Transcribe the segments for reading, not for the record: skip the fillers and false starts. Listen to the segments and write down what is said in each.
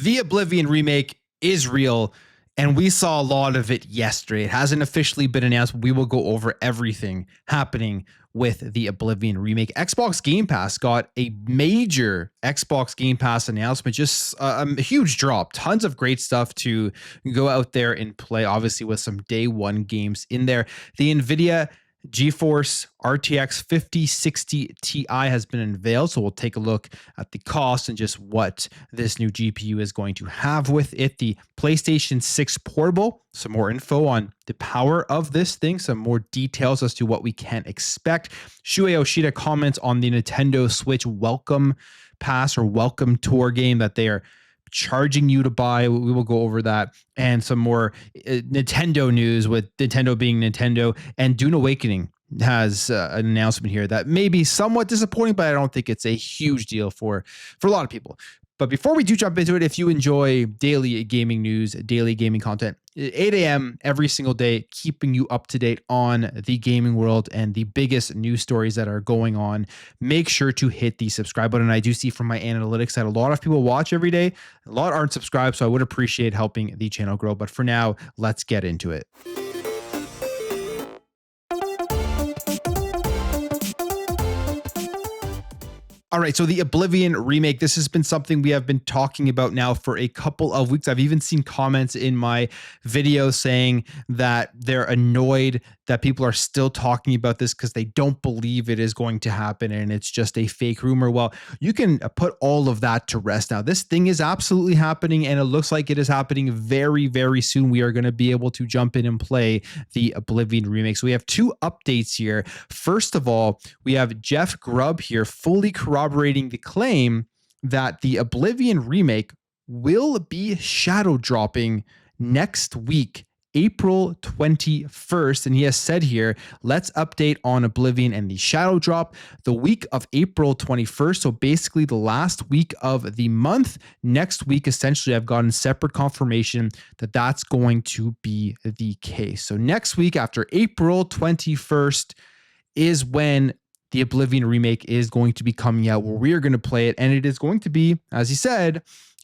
The Oblivion remake is real, and we saw a lot of it yesterday. It hasn't officially been announced, but we will go over everything happening with the Oblivion remake. Xbox Game Pass got a major Xbox Game Pass announcement, just a huge drop. Tons of great stuff to go out there and play, obviously with some day one games in there. The NVIDIA GeForce RTX 5060 Ti has been unveiled, so we'll take a look at the cost and just what this new GPU is going to have with it. The PlayStation 6 Portable, some more info on the power of this thing, some more details as to what we can expect. Shuhei Yoshida comments on the Nintendo Switch Welcome Pass or Welcome Tour game that they are charging you to buy. We will go over that and some more Nintendo news, with Nintendo being Nintendo, and Dune Awakening has an announcement here that may be somewhat disappointing, but I don't think it's a huge deal for a lot of people. But before we do jump into it, if you enjoy daily gaming news, daily gaming content, 8 a.m. every single day, keeping you up to date on the gaming world and the biggest news stories that are going on, make sure to hit the subscribe button. I do see from my analytics that a lot of people watch every day. A lot aren't subscribed, so I would appreciate helping the channel grow. But for now, let's get into it. All right, so the Oblivion remake, this has been something we have been talking about now for a couple of weeks. I've even seen comments in my video saying that they're annoyed that people are still talking about this because they don't believe it is going to happen and it's just a fake rumor. Well, you can put all of that to rest now. This thing is absolutely happening, and it looks like it is happening very, very soon. We are going to be able to jump in and play the Oblivion remake. So we have two updates here. First of all, we have Jeff Grubb here fully corroborating the claim that the Oblivion remake will be shadow dropping next week, April 21st. And he has said here, let's update on Oblivion and the shadow drop the week of April 21st. So basically the last week of the month. Next week, essentially, I've gotten separate confirmation that that's going to be the case. So next week, after April 21st, is when the Oblivion remake is going to be coming out, where we are going to play it. And it is going to be, as he said,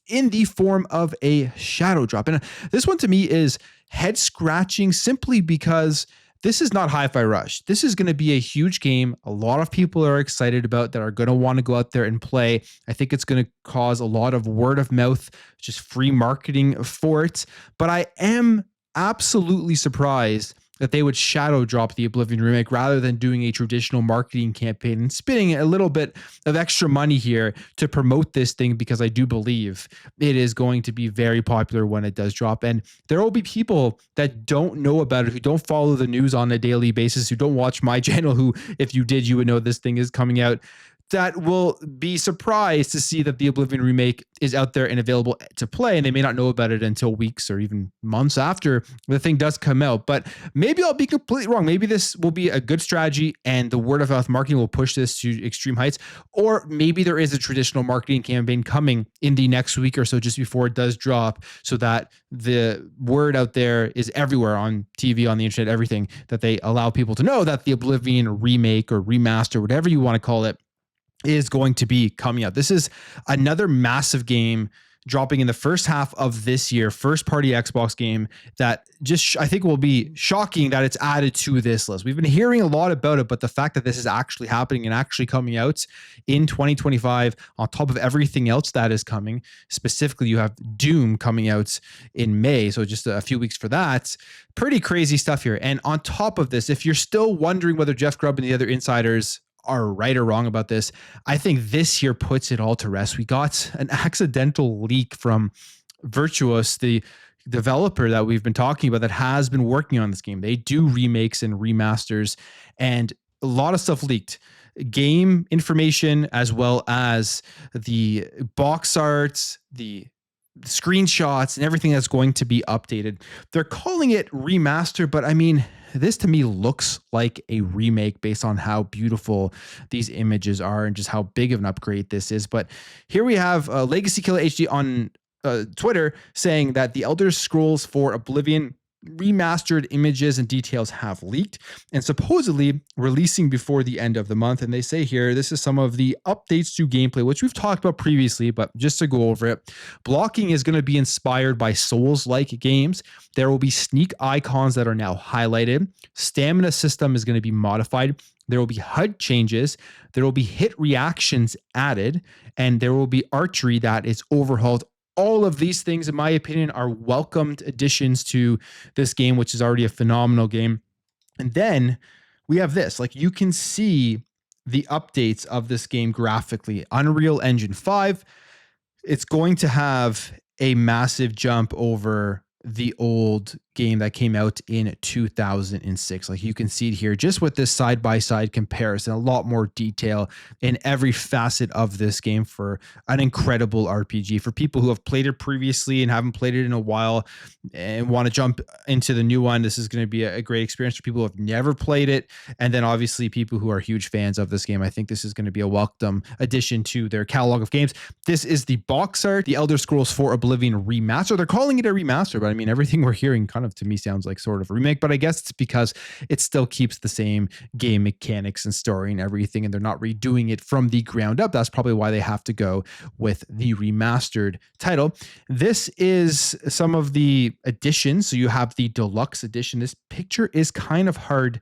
in the form of a shadow drop. And this one to me is head scratching, simply because this is not Hi-Fi Rush. This is going to be a huge game. A lot of people are excited about that, are going to want to go out there and play. I think it's going to cause a lot of word of mouth, just free marketing for it. But I am absolutely surprised that they would shadow drop the Oblivion remake rather than doing a traditional marketing campaign and spending a little bit of extra money here to promote this thing, because I do believe it is going to be very popular when it does drop. And there will be people that don't know about it, who don't follow the news on a daily basis, who don't watch my channel, who, if you did, you would know this thing is coming out, that will be surprised to see that the Oblivion remake is out there and available to play, and they may not know about it until weeks or even months after the thing does come out. But maybe I'll be completely wrong. Maybe this will be a good strategy and the word of mouth marketing will push this to extreme heights, or maybe there is a traditional marketing campaign coming in the next week or so, just before it does drop, so that the word out there is everywhere, on TV, on the internet, everything, that they allow people to know that the Oblivion remake or remaster, whatever you want to call it, is going to be coming out. This is another massive game dropping in the first half of this year, first party Xbox game that just, I think, will be shocking that it's added to this list. We've been hearing a lot about it, but the fact that this is actually happening and actually coming out in 2025 on top of everything else that is coming, specifically you have Doom coming out in May, so just a few weeks for that. Pretty crazy stuff here. And on top of this, if you're still wondering whether Jeff Grubb and the other insiders are right or wrong about this, I think this here puts it all to rest. We got an accidental leak from Virtuos, the developer that we've been talking about that has been working on this game. They do remakes and remasters, and a lot of stuff leaked. Game information, as well as the box arts, the screenshots, and everything that's going to be updated. They're calling it remaster, but I mean, this to me looks like a remake based on how beautiful these images are and just how big of an upgrade this is. But here we have Legacy Killer HD on Twitter saying that the Elder Scrolls 4 Oblivion remastered images and details have leaked and supposedly releasing before the end of the month. And they say here, this is some of the updates to gameplay, which we've talked about previously, but just to go over it, blocking is going to be inspired by Souls-like games. There will be sneak icons that are now highlighted. Stamina system is going to be modified. There will be HUD changes. There will be hit reactions added, and there will be archery that is overhauled. All of these things, in my opinion, are welcomed additions to this game, which is already a phenomenal game. And then we have this, like you can see the updates of this game graphically. Unreal Engine 5, it's going to have a massive jump over the old game that came out in 2006. Like you can see it here, just with this side-by-side comparison, a lot more detail in every facet of this game for an incredible RPG. For people who have played it previously and haven't played it in a while and want to jump into the new one, this is going to be a great experience. For people who have never played it, and then obviously people who are huge fans of this game, I think this is going to be a welcome addition to their catalog of games. This is the box art, the Elder Scrolls 4 Oblivion Remaster. They're calling it a remaster, but I mean, everything we're hearing kind of to me sounds like sort of a remake, but I guess it's because it still keeps the same game mechanics and story and everything, and they're not redoing it from the ground up. That's probably why they have to go with the remastered title. This is some of the additions. So you have the deluxe edition. This picture is kind of hard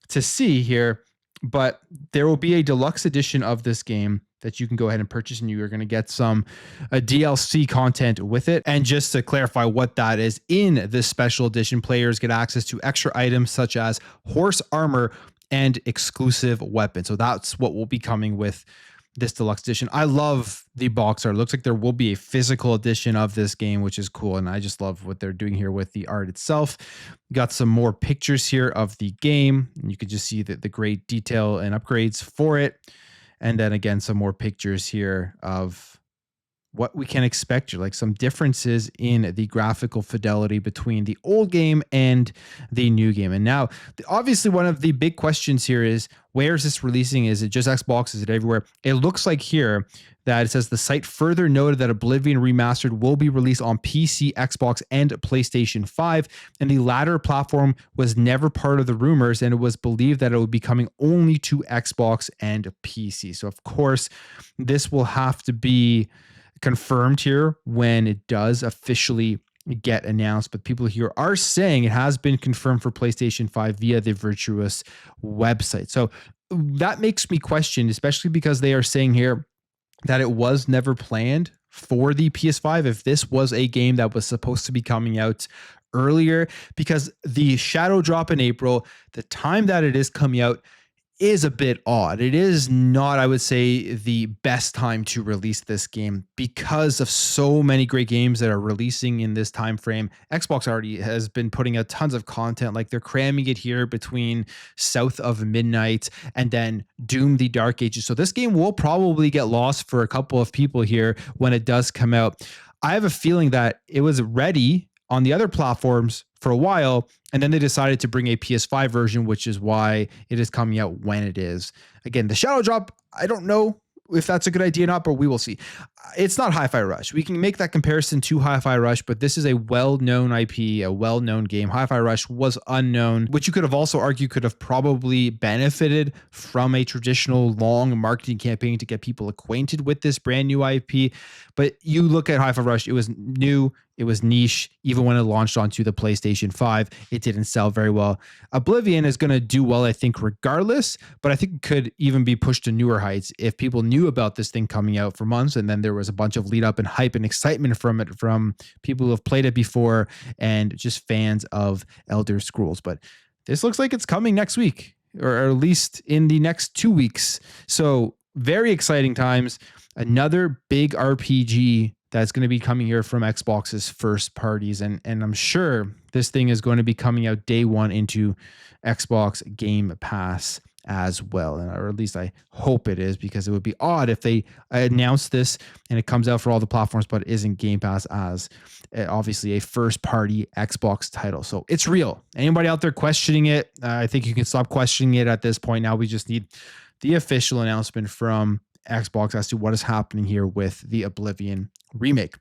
to see here, but there will be a deluxe edition of this game that you can go ahead and purchase, and you are going to get some DLC content with it. And just to clarify what that is, in this special edition, players get access to extra items such as horse armor and exclusive weapons. So that's what will be coming with this deluxe edition. I love the box art. It looks like there will be a physical edition of this game, which is cool. And I just love what they're doing here with the art itself. Got some more pictures here of the game, and you can just see the great detail and upgrades for it. And then again, some more pictures here of what we can expect, like some differences in the graphical fidelity between the old game and the new game. And now, obviously, one of the big questions here is, where is this releasing? Is it just Xbox? Is it everywhere? It looks like here that it says the site further noted that Oblivion Remastered will be released on PC, Xbox, and PlayStation 5. And the latter platform was never part of the rumors, and it was believed that it would be coming only to Xbox and PC. So, of course, this will have to be confirmed here when it does officially get announced, but people here are saying it has been confirmed for PlayStation 5 via the Virtuous website. So that makes me question, especially because they are saying here that it was never planned for the PS5, if this was a game that was supposed to be coming out earlier, because the shadow drop in April, the time that it is coming out, is a bit odd. It is not, I would say, the best time to release this game because of so many great games that are releasing in this time frame. Xbox already has been putting out tons of content, like they're cramming it here between South of Midnight and then Doom the Dark Ages. So this game will probably get lost for a couple of people here when it does come out. I have a feeling that it was ready on the other platforms for a while, and then they decided to bring a PS5 version, which is why it is coming out when it is. Again, the shadow drop, I don't know if that's a good idea or not, but we will see. It's not Hi-Fi Rush. We can make that comparison to Hi-Fi Rush, but this is a well-known IP, a well-known game. Hi-Fi Rush was unknown, which you could have also argued could have probably benefited from a traditional long marketing campaign to get people acquainted with this brand new IP. But you look at Hi-Fi Rush, it was new, it was niche. Even when it launched onto the PlayStation 5, it didn't sell very well. Oblivion is going to do well, I think, regardless, but I think it could even be pushed to newer heights if people knew about this thing coming out for months, and then there was a bunch of lead up and hype and excitement from it from people who have played it before and just fans of Elder Scrolls. But this looks like it's coming next week, or at least in the next 2 weeks. So very exciting times. Another big RPG that's going to be coming here from Xbox's first parties. And I'm sure this thing is going to be coming out day one into Xbox Game Pass as well. Or at least I hope it is, because it would be odd if they announce this and it comes out for all the platforms, but isn't Game Pass as obviously a first party Xbox title. So it's real. Anybody out there questioning it, I think you can stop questioning it at this point. Now we just need the official announcement from Xbox as to what is happening here with the Oblivion remake.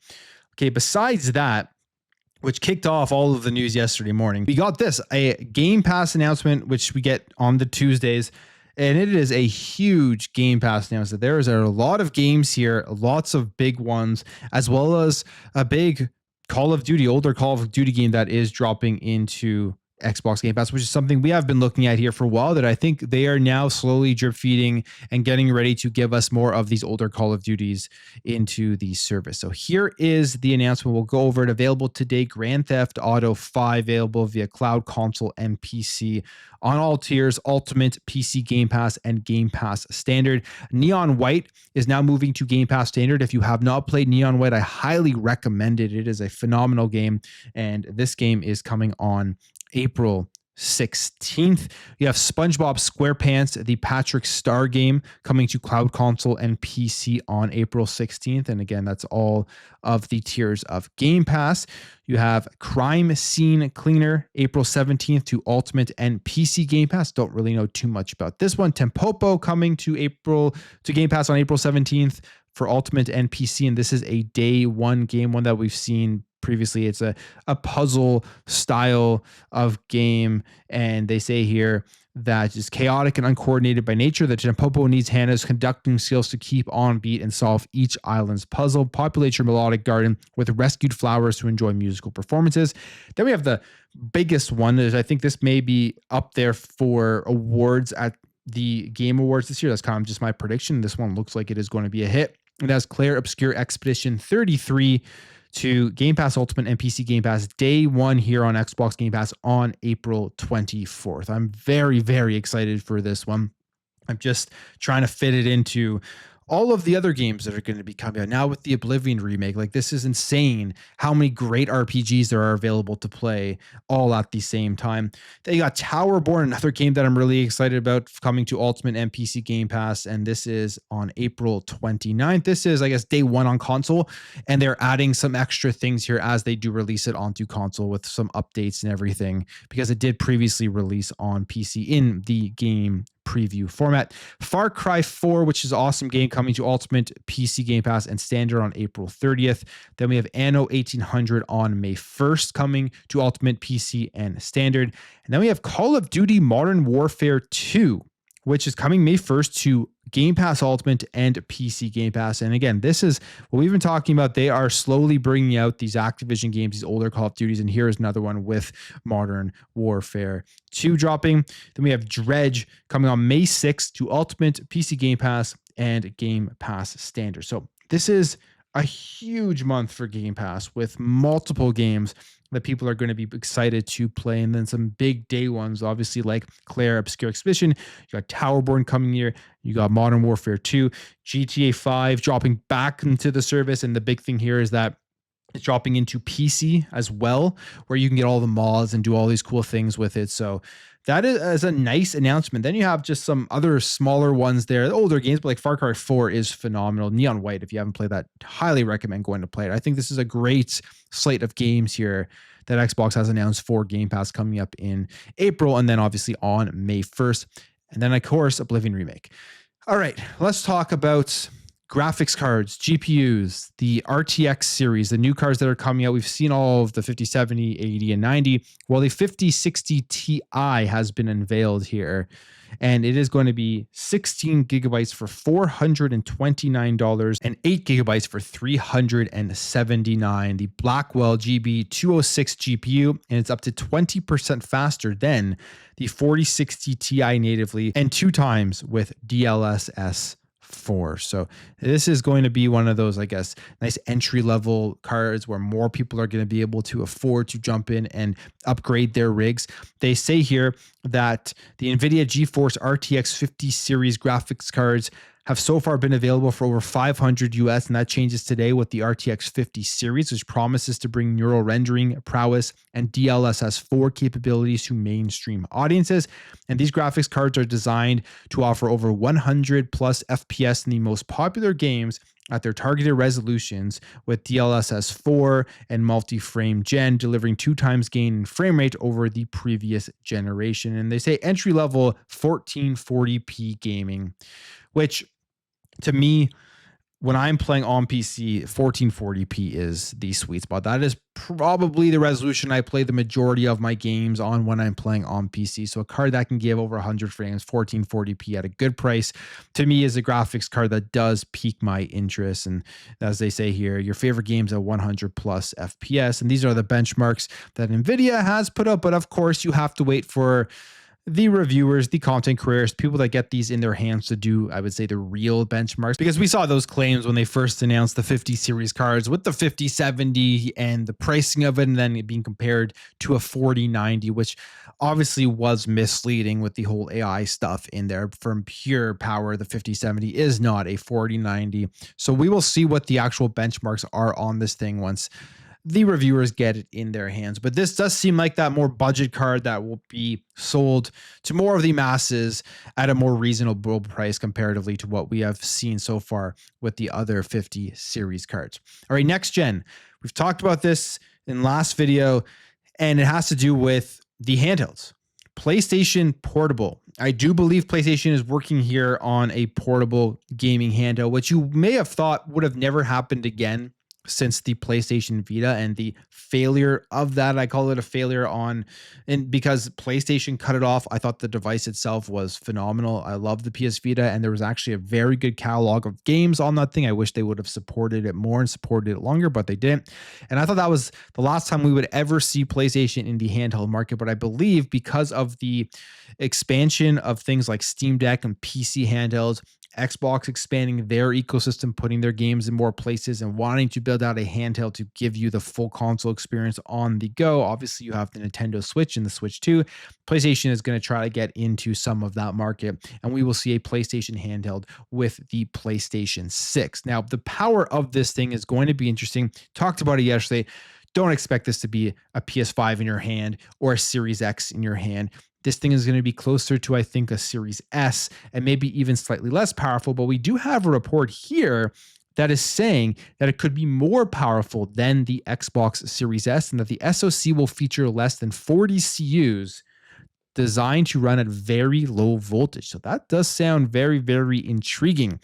Okay, besides that, which kicked off all of the news yesterday morning. We got this, a Game Pass announcement, which we get on the Tuesdays, and it is a huge Game Pass announcement. There is a lot of games here, lots of big ones, as well as a big Call of Duty, older Call of Duty game that is dropping into Xbox Game Pass, which is something we have been looking at here for a while, that I think they are now slowly drip feeding and getting ready to give us more of these older Call of Duties into the service. So here is the announcement. We'll go over it. Available today, Grand Theft Auto 5, available via cloud, console, and PC on all tiers, Ultimate, PC Game Pass, and Game Pass Standard. Neon White is now moving to Game Pass Standard. If you have not played Neon White, I highly recommend it. It is a phenomenal game, and this game is coming on April 16th. You have SpongeBob SquarePants, the Patrick Star game, coming to cloud, console, and PC on April 16th. And again, that's all of the tiers of Game Pass. You have Crime Scene Cleaner, April 17th to Ultimate and PC Game Pass. Don't really know too much about this one. Tempopo coming to Game Pass on April 17th for Ultimate and PC. And this is a day one game, one that we've seen previously. It's a puzzle style of game, and they say here that it's chaotic and uncoordinated by nature. The Tempopo needs Hannah's conducting skills to keep on beat and solve each island's puzzle. Populate your melodic garden with rescued flowers to enjoy musical performances. Then we have the biggest one. Is I think this may be up there for awards at the Game Awards this year. That's kind of just my prediction. This one looks like it is going to be a hit. It has Claire Obscure Expedition 33 to Game Pass Ultimate and PC Game Pass day one here on Xbox Game Pass on April 24th. I'm very, very excited for this one. I'm just trying to fit it into all of the other games that are going to be coming out now with the Oblivion remake. Like, this is insane how many great RPGs there are available to play all at the same time. Then you got Towerborn, another game that I'm really excited about, coming to Ultimate and PC Game Pass, and this is on April 29th. This is, I guess, day one on console, and they're adding some extra things here as they do release it onto console with some updates and everything, because it did previously release on PC in the game preview format. Far Cry 4, which is an awesome game, coming to Ultimate, PC Game Pass, and Standard on April 30th. Then we have Anno 1800 on May 1st, coming to Ultimate, PC, and Standard. And then we have Call of Duty Modern Warfare 2, which is coming May 1st to Game Pass Ultimate and PC Game Pass. And again, this is what we've been talking about. They are slowly bringing out these Activision games, these older Call of Duties. And here is another one with Modern Warfare 2 dropping. Then we have Dredge coming on May 6th to Ultimate, PC Game Pass, and Game Pass Standard. So this is a huge month for Game Pass with multiple games that people are going to be excited to play. And then some big day ones, obviously, like Claire Obscure Expedition. You got Towerborn coming here. You got Modern Warfare 2, GTA 5 dropping back into the service. And the big thing here is that it's dropping into PC as well, where you can get all the mods and do all these cool things with it. So that is a nice announcement. Then you have just some other smaller ones there, older games, but like Far Cry 4 is phenomenal. Neon White, if you haven't played that, highly recommend going to play it. I think this is a great slate of games here that Xbox has announced for Game Pass coming up in April, and then obviously on May 1st. And then, of course, Oblivion Remake. All right, let's talk about graphics cards, GPUs, the RTX series, the new cards that are coming out. We've seen all of the 5070, 80, and 90. Well, the 5060 Ti has been unveiled here, and it is going to be 16 gigabytes for $429 and 8 gigabytes for $379. The Blackwell GB206 GPU, and it's up to 20% faster than the 4060 Ti natively, and 2 times with DLSS 4. So this is going to be one of those, I guess, nice entry level cards where more people are going to be able to afford to jump in and upgrade their rigs. They say here that the NVIDIA GeForce RTX 50 series graphics cards have so far been available for over 500 US, and that changes today with the RTX 50 series, which promises to bring neural rendering prowess and DLSS 4 capabilities to mainstream audiences. And these graphics cards are designed to offer over 100 plus FPS in the most popular games at their targeted resolutions, with DLSS 4 and multi-frame gen delivering 2 times gain in frame rate over the previous generation. And they say entry-level 1440p gaming, which to me, when I'm playing on PC, 1440p is the sweet spot. That is probably the resolution I play the majority of my games on when I'm playing on PC. So a card that can give over 100 frames, 1440p at a good price, to me is a graphics card that does pique my interest. And as they say here, your favorite games at 100 plus FPS. And these are the benchmarks that NVIDIA has put up. But of course, you have to wait for the reviewers, the content creators, people that get these in their hands to do, I would say, the real benchmarks, because we saw those claims when they first announced the 50 series cards with the 5070 and the pricing of it, and then it being compared to a 4090, which obviously was misleading with the whole AI stuff in there. From pure power, the 5070 is not a 4090. So we will see what the actual benchmarks are on this thing once the reviewers get it in their hands. But this does seem like that more budget card that will be sold to more of the masses at a more reasonable price comparatively to what we have seen so far with the other 50 series cards. All right, next gen. We've talked about this in last video, and it has to do with the handhelds. PlayStation Portable. I do believe PlayStation is working here on a portable gaming handheld, which you may have thought would have never happened again since the PlayStation Vita and the failure of that. I call it a failure and because PlayStation cut it off. I thought the device itself was phenomenal. I love the PS Vita, and there was actually a very good catalog of games on that thing. I wish they would have supported it more and supported it longer, but they didn't. And I thought that was the last time we would ever see PlayStation in the handheld market. But I believe because of the expansion of things like Steam Deck and PC handhelds, Xbox expanding their ecosystem, putting their games in more places, and wanting to build out a handheld to give you the full console experience on the go. Obviously, you have the Nintendo Switch and the Switch 2. PlayStation is going to try to get into some of that market, and we will see a PlayStation handheld with the PlayStation 6. Now, the power of this thing is going to be interesting. Talked about it yesterday. Don't expect this to be a PS5 in your hand or a Series X in your hand. This thing is going to be closer to, I think, a Series S and maybe even slightly less powerful. But we do have a report here that is saying that it could be more powerful than the Xbox Series S, and that the SoC will feature less than 40 CUs designed to run at very low voltage. So that does sound very, very intriguing.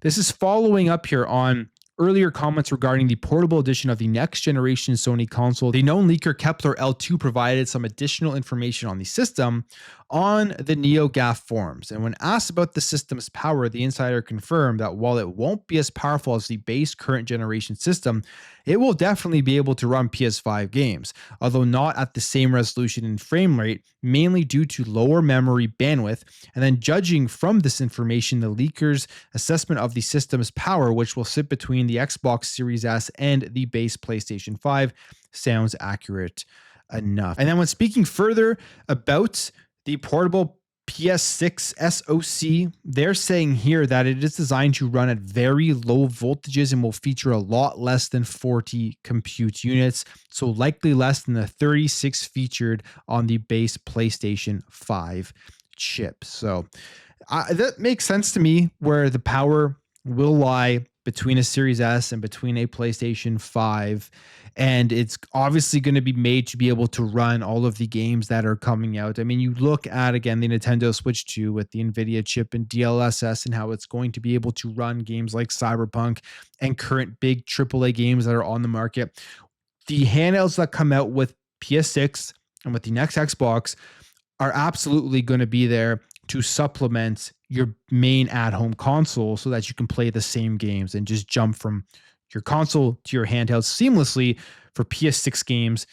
This is following up here on earlier comments regarding the portable edition of the next generation Sony console. The known leaker Kepler L2 provided some additional information on the system on the NeoGAF forums. And when asked about the system's power, the insider confirmed that while it won't be as powerful as the base current generation system, it will definitely be able to run PS5 games, although not at the same resolution and frame rate, mainly due to lower memory bandwidth. And then judging from this information, the leaker's assessment of the system's power, which will sit between the Xbox Series S and the base PlayStation 5, sounds accurate enough. And then when speaking further about the portable PS6 SoC, they're saying here that it is designed to run at very low voltages and will feature a lot less than 40 compute units, so likely less than the 36 featured on the base PlayStation 5 chip. So that makes sense to me, where the power will lie between a Series S and between a PlayStation 5. And it's obviously going to be made to be able to run all of the games that are coming out. I mean, you look at, again, the Nintendo Switch 2 with the NVIDIA chip and DLSS, and how it's going to be able to run games like Cyberpunk and current big AAA games that are on the market. The handhelds that come out with PS6 and with the next Xbox are absolutely going to be there to supplement your main at-home console so that you can play the same games and just jump from your console to your handheld seamlessly for PS6 games,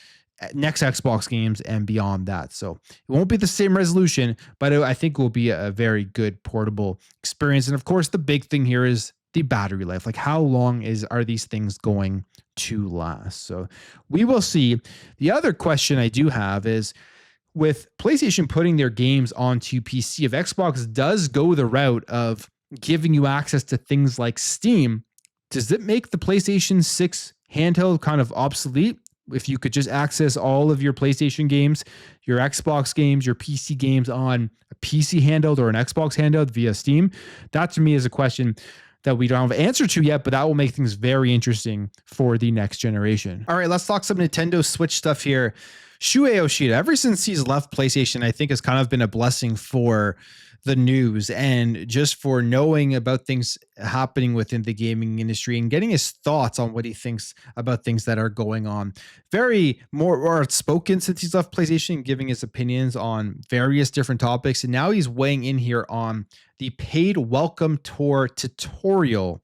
next Xbox games, and beyond that. So it won't be the same resolution, but I think it will be a very good portable experience. And of course, the big thing here is the battery life. Like, how long are these things going to last? So we will see. The other question I do have is, with PlayStation putting their games onto PC, if Xbox does go the route of giving you access to things like Steam, does it make the PlayStation 6 handheld kind of obsolete? If you could just access all of your PlayStation games, your Xbox games, your PC games on a PC handheld or an Xbox handheld via Steam? That to me is a question that we don't have an answer to yet, but that will make things very interesting for the next generation. All right, let's talk some Nintendo Switch stuff here. Shuhei Yoshida, ever since he's left PlayStation, I think has kind of been a blessing for the news and just for knowing about things happening within the gaming industry and getting his thoughts on what he thinks about things that are going on. Very more outspoken since he's left PlayStation, giving his opinions on various different topics. And now he's weighing in here on the paid welcome tour tutorial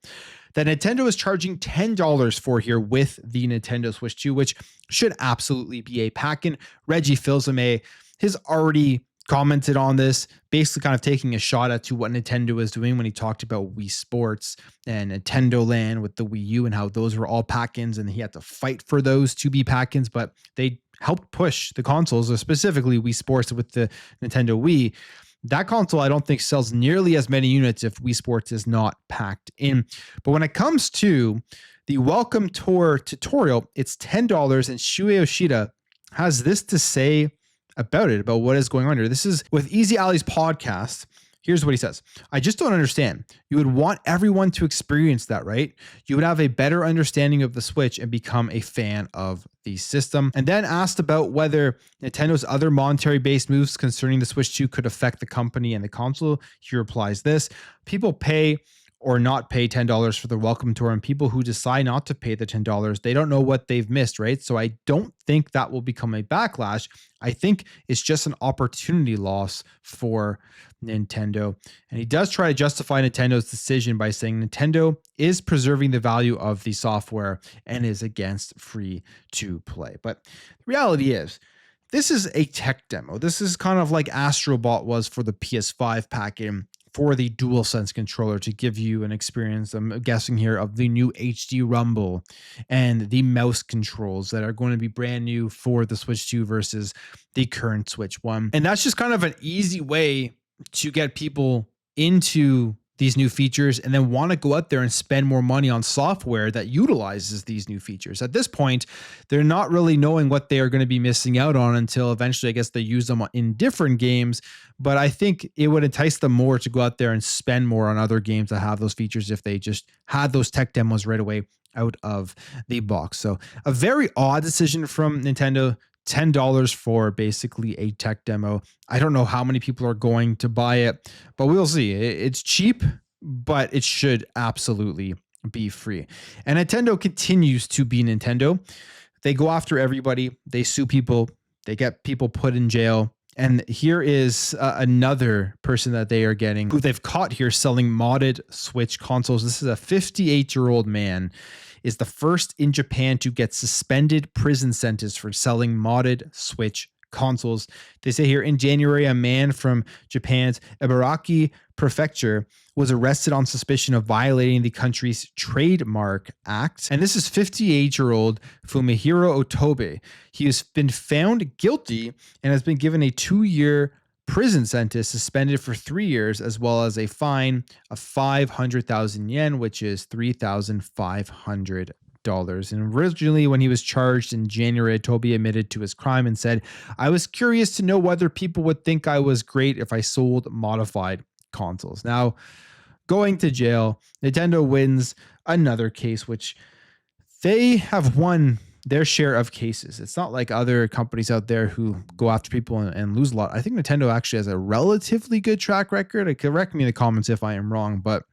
that Nintendo is charging $10 for here with the Nintendo Switch 2, which should absolutely be a pack-in. Reggie Fils-Aimé has already commented on this, basically kind of taking a shot at to what Nintendo is doing when he talked about Wii Sports and Nintendo Land with the Wii U and how those were all pack-ins and he had to fight for those to be pack-ins, but they helped push the consoles, specifically Wii Sports with the Nintendo Wii. That console, I don't think, sells nearly as many units if Wii Sports is not packed in. But when it comes to the Welcome Tour tutorial, it's $10, and Shuhei Yoshida has this to say about it, about what is going on here. This is with Easy Alley's podcast. Here's what he says. I just don't understand. You would want everyone to experience that, right? You would have a better understanding of the Switch and become a fan of the system. And then asked about whether Nintendo's other monetary-based moves concerning the Switch 2 could affect the company and the console. He replies this: people pay or not pay $10 for the welcome tour, and people who decide not to pay the $10, they don't know what they've missed, right? So I don't think that will become a backlash. I think it's just an opportunity loss for Nintendo. And he does try to justify Nintendo's decision by saying Nintendo is preserving the value of the software and is against free to play. But the reality is, this is a tech demo. This is kind of like Astrobot was for the PS5 pack-in for the DualSense controller to give you an experience, I'm guessing here, of the new HD Rumble and the mouse controls that are going to be brand new for the Switch 2 versus the current Switch 1. And that's just kind of an easy way to get people into these new features and then want to go out there and spend more money on software that utilizes these new features. At this point, they're not really knowing what they are going to be missing out on until eventually, I guess, they use them in different games. But I think it would entice them more to go out there and spend more on other games that have those features if they just had those tech demos right away out of the box. So a very odd decision from Nintendo. $10 for basically a tech demo. I don't know how many people are going to buy it, but we'll see. It's cheap, but it should absolutely be free. And Nintendo continues to be Nintendo. They go after everybody. They sue people. They get people put in jail. And here is another person that they are getting, who they've caught here selling modded Switch consoles. This is a 58-year-old man, is the first in Japan to get suspended prison sentence for selling modded Switch consoles. They say here in January, a man from Japan's Ibaraki prefecture was arrested on suspicion of violating the country's trademark act. And this is 58-year-old Fumihiro Otobe. He has been found guilty and has been given a 2-year prison sentence, suspended for 3 years, as well as a fine of 500,000 yen, which is $3,500. And originally, when he was charged in January, Toby admitted to his crime and said, "I was curious to know whether people would think I was great if I sold modified consoles." Now, going to jail, Nintendo wins another case, which they have won their share of cases. It's not like other companies out there who go after people and lose a lot. I think Nintendo actually has a relatively good track record. Correct me in the comments if I am wrong, but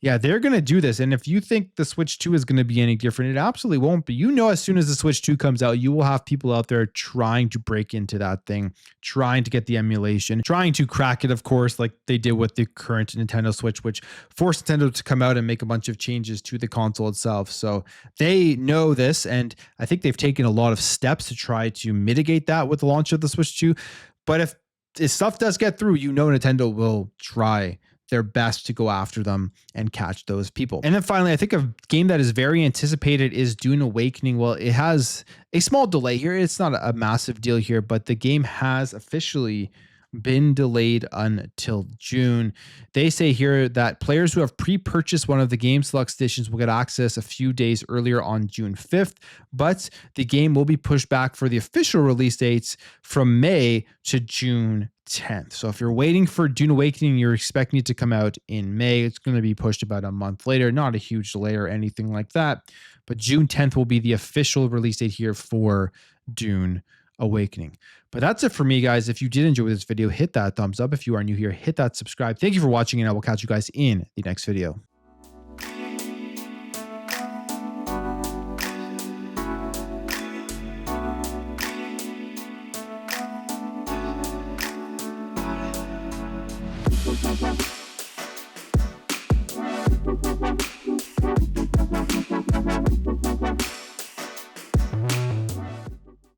yeah, they're going to do this. And if you think the Switch 2 is going to be any different, it absolutely won't be. You know, as soon as the Switch 2 comes out, you will have people out there trying to break into that thing, trying to get the emulation, trying to crack it, of course, like they did with the current Nintendo Switch, which forced Nintendo to come out and make a bunch of changes to the console itself. So they know this, and I think they've taken a lot of steps to try to mitigate that with the launch of the Switch 2. But if stuff does get through, you know Nintendo will try their best to go after them and catch those people. And then finally, I think a game that is very anticipated is Dune Awakening. Well, it has a small delay here. It's not a massive deal here, but the game has officially been delayed until June. They say here that players who have pre-purchased one of the Game Select editions will get access a few days earlier on June 5th, but the game will be pushed back for the official release dates from May to June 10th. So if you're waiting for Dune Awakening, you're expecting it to come out in May. It's going to be pushed about a month later. Not a huge delay or anything like that, but June 10th will be the official release date here for Dune Awakening. But that's it for me, guys. If you did enjoy this video, hit that thumbs up. If you are new here, hit that subscribe. Thank you for watching, and I will catch you guys in the next video.